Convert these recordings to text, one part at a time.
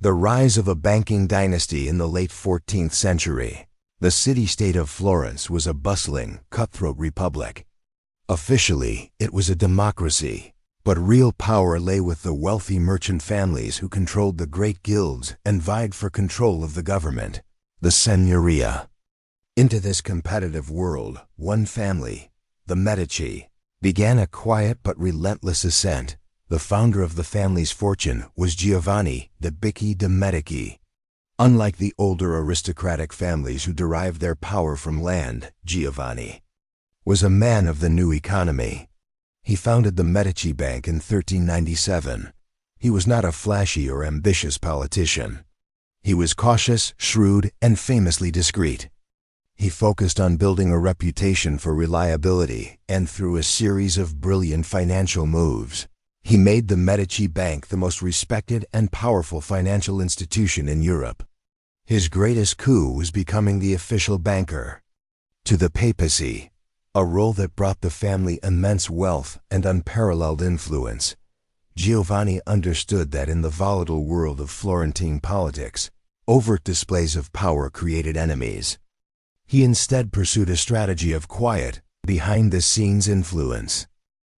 The rise of a banking dynasty in the late 14th century. The city-state of Florence was a bustling, cutthroat republic. Officially, it was a democracy, but real power lay with the wealthy merchant families who controlled the great guilds and vied for control of the government, the Signoria. Into this competitive world, one family, the Medici, began a quiet but relentless ascent. The founder of the family's fortune was Giovanni de Bicci de' Medici. Unlike the older aristocratic families who derived their power from land, Giovanni was a man of the new economy. He founded the Medici Bank in 1397. He was not a flashy or ambitious politician. He was cautious, shrewd, and famously discreet. He focused on building a reputation for reliability, and through a series of brilliant financial moves, he made the Medici Bank the most respected and powerful financial institution in Europe. His greatest coup was becoming the official banker to the papacy, a role that brought the family immense wealth and unparalleled influence. Giovanni understood that in the volatile world of Florentine politics, overt displays of power created enemies. He instead pursued a strategy of quiet, behind-the-scenes influence.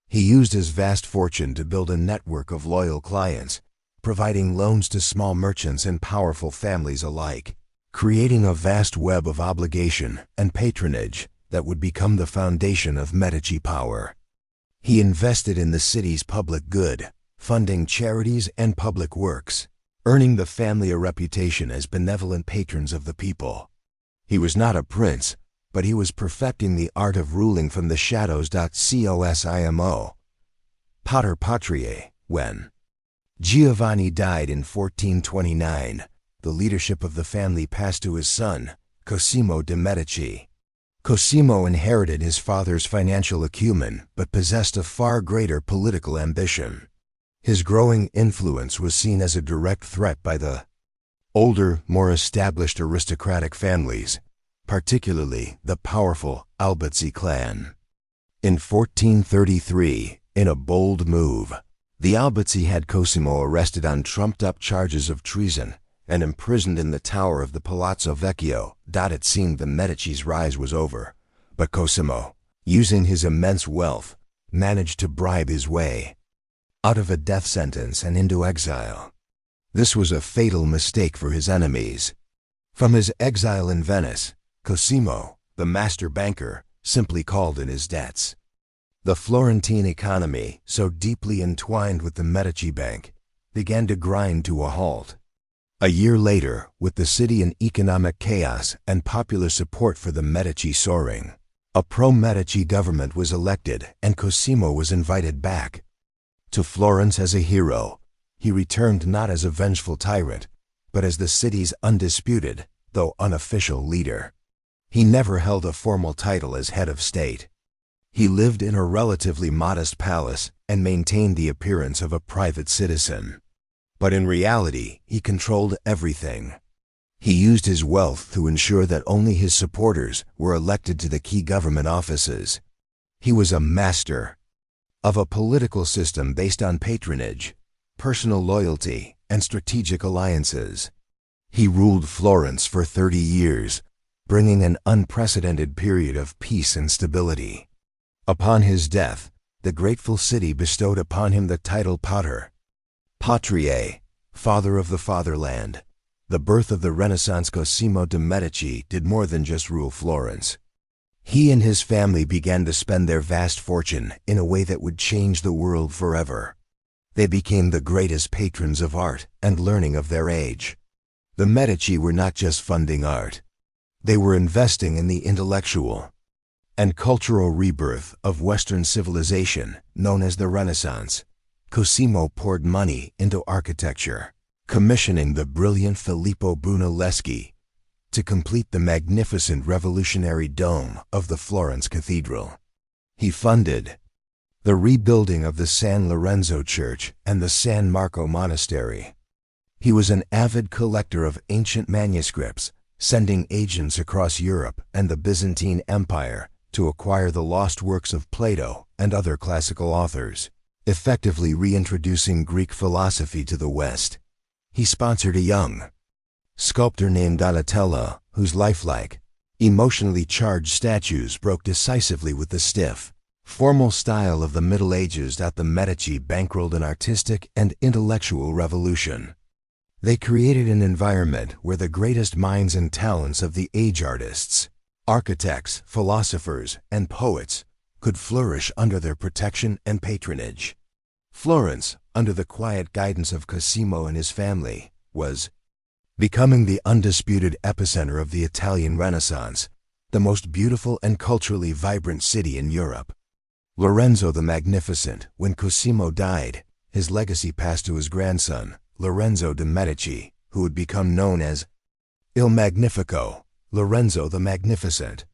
He used his vast fortune to build a network of loyal clients, providing loans to small merchants and powerful families alike, creating a vast web of obligation and patronage that would become the foundation of Medici power. He invested in the city's public good, funding charities and public works, earning the family a reputation as benevolent patrons of the people. He was not a prince, but he was perfecting the art of ruling from the shadows. Cosimo, Pater Patriae. When Giovanni died in 1429, the leadership of the family passed to his son, Cosimo de' Medici. Cosimo inherited his father's financial acumen but possessed a far greater political ambition. His growing influence was seen as a direct threat by the older, more established aristocratic families, particularly the powerful Albizzi clan. In 1433, in a bold move, the Albizzi had Cosimo arrested on trumped-up charges of treason and imprisoned in the tower of the Palazzo Vecchio. It seemed the Medici's rise was over, but Cosimo, using his immense wealth, managed to bribe his way out of a death sentence and into exile. This was a fatal mistake for his enemies. From his exile in Venice, Cosimo, the master banker, simply called in his debts. The Florentine economy, so deeply entwined with the Medici Bank, began to grind to a halt. A year later, with the city in economic chaos and popular support for the Medici soaring, a pro-Medici government was elected and Cosimo was invited back to Florence as a hero. He returned not as a vengeful tyrant, but as the city's undisputed, though unofficial leader. He never held a formal title as head of state. He lived in a relatively modest palace and maintained the appearance of a private citizen. But in reality, he controlled everything. He used his wealth to ensure that only his supporters were elected to the key government offices. He was a master of a political system based on patronage, personal loyalty, and strategic alliances. He ruled Florence for 30 years, bringing an unprecedented period of peace and stability. Upon his death, the grateful city bestowed upon him the title Pater Patriae, Father of the Fatherland. The birth of the Renaissance Cosimo de' Medici did more than just rule Florence. He and his family began to spend their vast fortune in a way that would change the world forever. They became the greatest patrons of art and learning of their age. The Medici were not just funding art. They were investing in the intellectual and cultural rebirth of Western civilization, known as the Renaissance. Cosimo poured money into architecture, commissioning the brilliant Filippo Brunelleschi to complete the magnificent revolutionary dome of the Florence Cathedral. He funded the rebuilding of the San Lorenzo Church and the San Marco Monastery. He was an avid collector of ancient manuscripts, sending agents across Europe and the Byzantine Empire to acquire the lost works of Plato and other classical authors, effectively reintroducing Greek philosophy to the West. He sponsored a young sculptor named Donatello, whose lifelike, emotionally charged statues broke decisively with the stiff, formal style of the Middle Ages. The Medici bankrolled an artistic and intellectual revolution. They created an environment where the greatest minds and talents of the age, artists, architects, philosophers, and poets, could flourish under their protection and patronage. Florence, under the quiet guidance of Cosimo and his family, was becoming the undisputed epicenter of the Italian Renaissance, the most beautiful and culturally vibrant city in Europe. Lorenzo the Magnificent. When Cosimo died, his legacy passed to his grandson, Lorenzo de' Medici, who would become known as Il Magnifico, Lorenzo the Magnificent.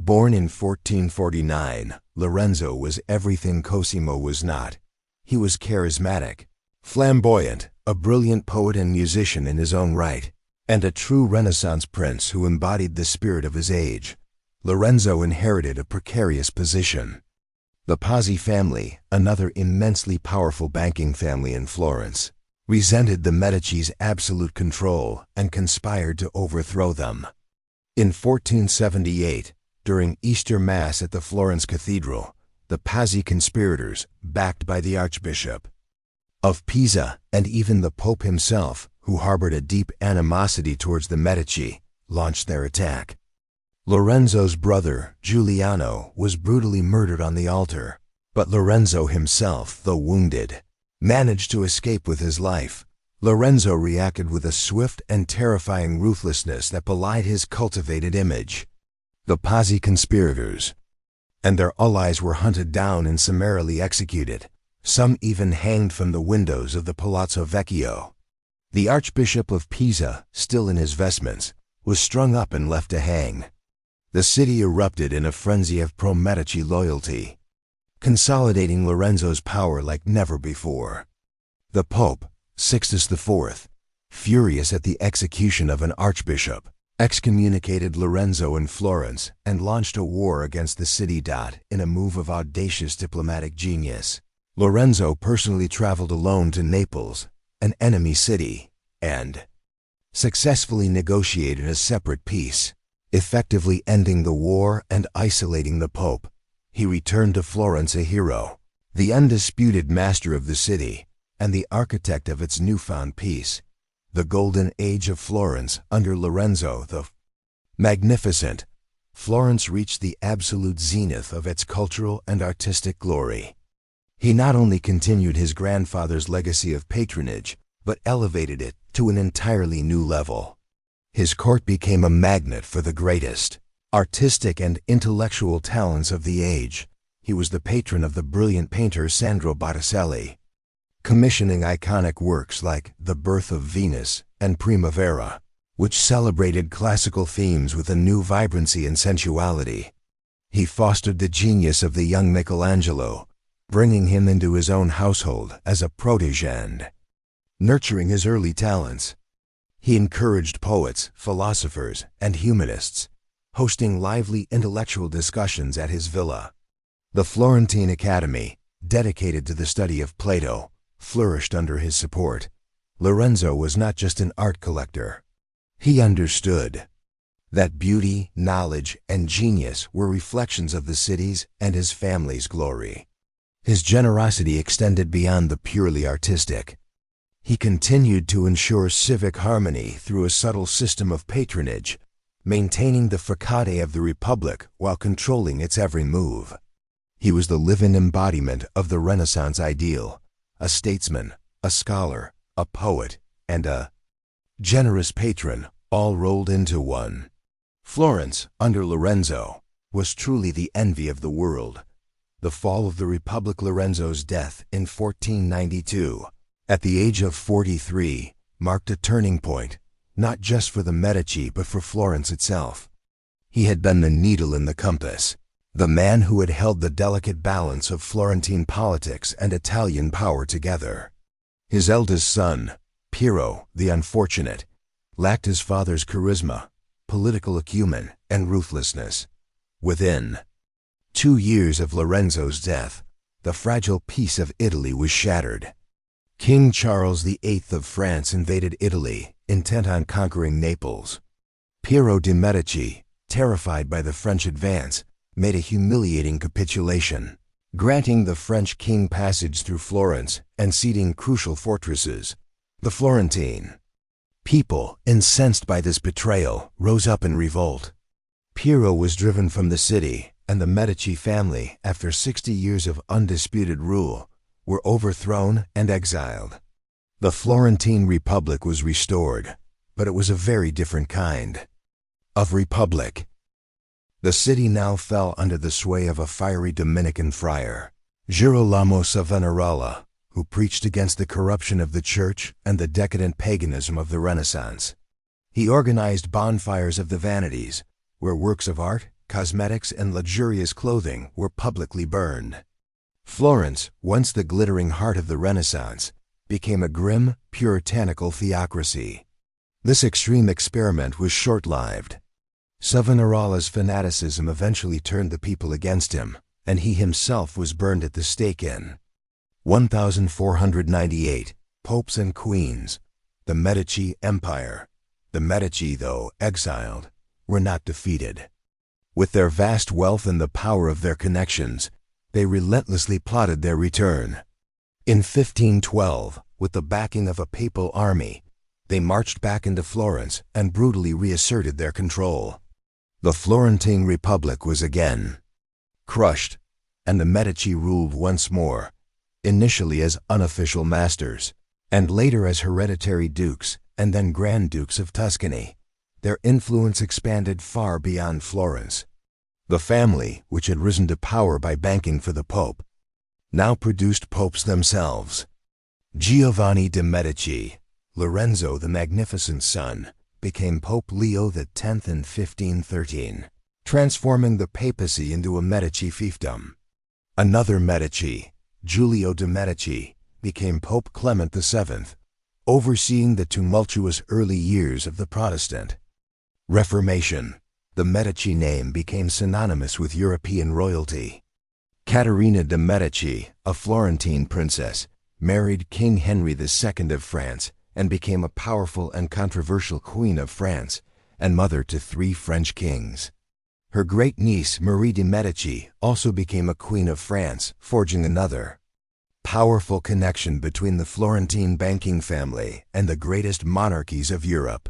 Born in 1449, Lorenzo was everything Cosimo was not. He was charismatic, flamboyant, a brilliant poet and musician in his own right, and a true Renaissance prince who embodied the spirit of his age. Lorenzo inherited a precarious position. The Pazzi family, another immensely powerful banking family in Florence, resented the Medici's absolute control and conspired to overthrow them. In 1478, during Easter Mass at the Florence Cathedral, the Pazzi conspirators, backed by the Archbishop of Pisa and even the Pope himself, who harbored a deep animosity towards the Medici, launched their attack. Lorenzo's brother, Giuliano, was brutally murdered on the altar, but Lorenzo himself, though wounded, managed to escape with his life. Lorenzo reacted with a swift and terrifying ruthlessness that belied his cultivated image. The Pazzi conspirators and their allies were hunted down and summarily executed, some even hanged from the windows of the Palazzo Vecchio. The Archbishop of Pisa, still in his vestments, was strung up and left to hang. The city erupted in a frenzy of pro-Medici loyalty, consolidating Lorenzo's power like never before. The Pope, Sixtus IV, furious at the execution of an archbishop, excommunicated Lorenzo in Florence and launched a war against the city. In a move of audacious diplomatic genius, Lorenzo personally traveled alone to Naples, an enemy city, and successfully negotiated a separate peace, effectively ending the war and isolating the Pope. He returned to Florence a hero, the undisputed master of the city, and the architect of its newfound peace. The golden age of Florence under Lorenzo the Magnificent. Florence reached the absolute zenith of its cultural and artistic glory. He not only continued his grandfather's legacy of patronage, but elevated it to an entirely new level. His court became a magnet for the greatest artistic and intellectual talents of the age. He was the patron of the brilliant painter Sandro Botticelli, commissioning iconic works like The Birth of Venus and Primavera, which celebrated classical themes with a new vibrancy and sensuality. He fostered the genius of the young Michelangelo, bringing him into his own household as a protégé and nurturing his early talents. He encouraged poets, philosophers, and humanists, hosting lively intellectual discussions at his villa. The Florentine Academy, dedicated to the study of Plato, flourished under his support. Lorenzo was not just an art collector. He understood that beauty, knowledge, and genius were reflections of the city's and his family's glory. His generosity extended beyond the purely artistic. He continued to ensure civic harmony through a subtle system of patronage, maintaining the facade of the Republic while controlling its every move. He was the living embodiment of the Renaissance ideal, a statesman, a scholar, a poet, and a generous patron, all rolled into one. Florence, under Lorenzo, was truly the envy of the world. The fall of the Republic. Lorenzo's death in 1492, at the age of 43, marked a turning point, not just for the Medici but for Florence itself. He had been the needle in the compass, the man who had held the delicate balance of Florentine politics and Italian power together. His eldest son, Piero the Unfortunate, lacked his father's charisma, political acumen, and ruthlessness. Within 2 years of Lorenzo's death, the fragile peace of Italy was shattered. King Charles VIII of France invaded Italy, intent on conquering Naples. Piero de' Medici, terrified by the French advance, made a humiliating capitulation, granting the French king passage through Florence and ceding crucial fortresses. The Florentine people, incensed by this betrayal, rose up in revolt. Piero was driven from the city, and the Medici family, after 60 years of undisputed rule, were overthrown and exiled. The Florentine Republic was restored, but it was a very different kind of republic. The city now fell under the sway of a fiery Dominican friar, Girolamo Savonarola, who preached against the corruption of the church and the decadent paganism of the Renaissance. He organized bonfires of the vanities, where works of art, cosmetics, and luxurious clothing were publicly burned. Florence, once the glittering heart of the Renaissance, became a grim, puritanical theocracy. This extreme experiment was short-lived. Savonarola's fanaticism eventually turned the people against him, and he himself was burned at the stake in 1498. Popes and queens, the Medici Empire. The Medici, though exiled, were not defeated. With their vast wealth and the power of their connections, they relentlessly plotted their return. In 1512, with the backing of a papal army, they marched back into Florence and brutally reasserted their control. The Florentine Republic was again crushed, and the Medici ruled once more, initially as unofficial masters, and later as hereditary dukes and then Grand Dukes of Tuscany. Their influence expanded far beyond Florence. The family, which had risen to power by banking for the Pope, now produced popes themselves. Giovanni de' Medici, Lorenzo the Magnificent's son, became Pope Leo X in 1513, transforming the papacy into a Medici fiefdom. Another Medici, Giulio de' Medici, became Pope Clement VII, overseeing the tumultuous early years of the Protestant Reformation. The Medici name became synonymous with European royalty. Caterina de' Medici, a Florentine princess, married King Henry II of France and became a powerful and controversial Queen of France and mother to 3 French kings. Her great-niece Marie de' Medici also became a Queen of France, forging another powerful connection between the Florentine banking family and the greatest monarchies of Europe.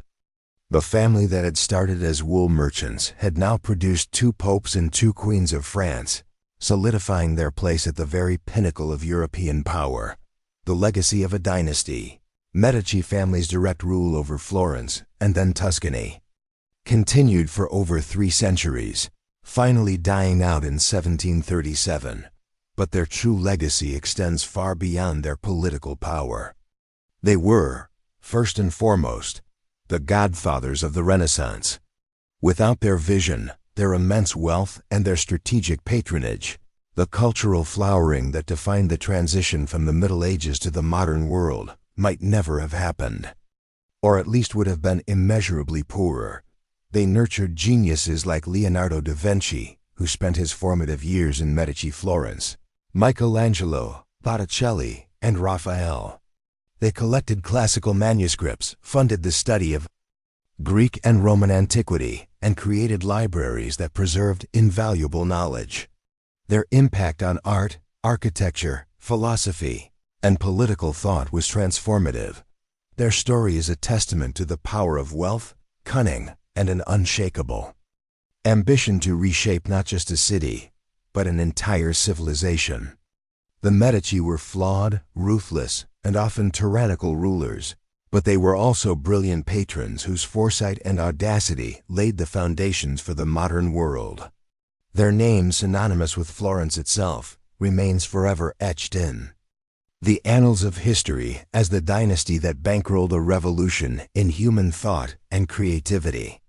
The family that had started as wool merchants had now produced 2 popes and 2 queens of France, solidifying their place at the very pinnacle of European power. The legacy of a dynasty, Medici family's direct rule over Florence and then Tuscany, continued for over 3 centuries, finally dying out in 1737. But their true legacy extends far beyond their political power. They were, first and foremost, the Godfathers of the Renaissance. Without their vision, their immense wealth, and their strategic patronage, the cultural flowering that defined the transition from the Middle Ages to the modern world might never have happened, or at least would have been immeasurably poorer. They nurtured geniuses like Leonardo da Vinci, who spent his formative years in Medici Florence, Michelangelo, Botticelli, and Raphael. They collected classical manuscripts, funded the study of Greek and Roman antiquity, and created libraries that preserved invaluable knowledge. Their impact on art, architecture, philosophy, and political thought was transformative. Their story is a testament to the power of wealth, cunning, and an unshakable ambition to reshape not just a city, but an entire civilization. The Medici were flawed, ruthless, and often tyrannical rulers, but they were also brilliant patrons whose foresight and audacity laid the foundations for the modern world. Their name, synonymous with Florence itself, remains forever etched in the annals of history as the dynasty that bankrolled a revolution in human thought and creativity.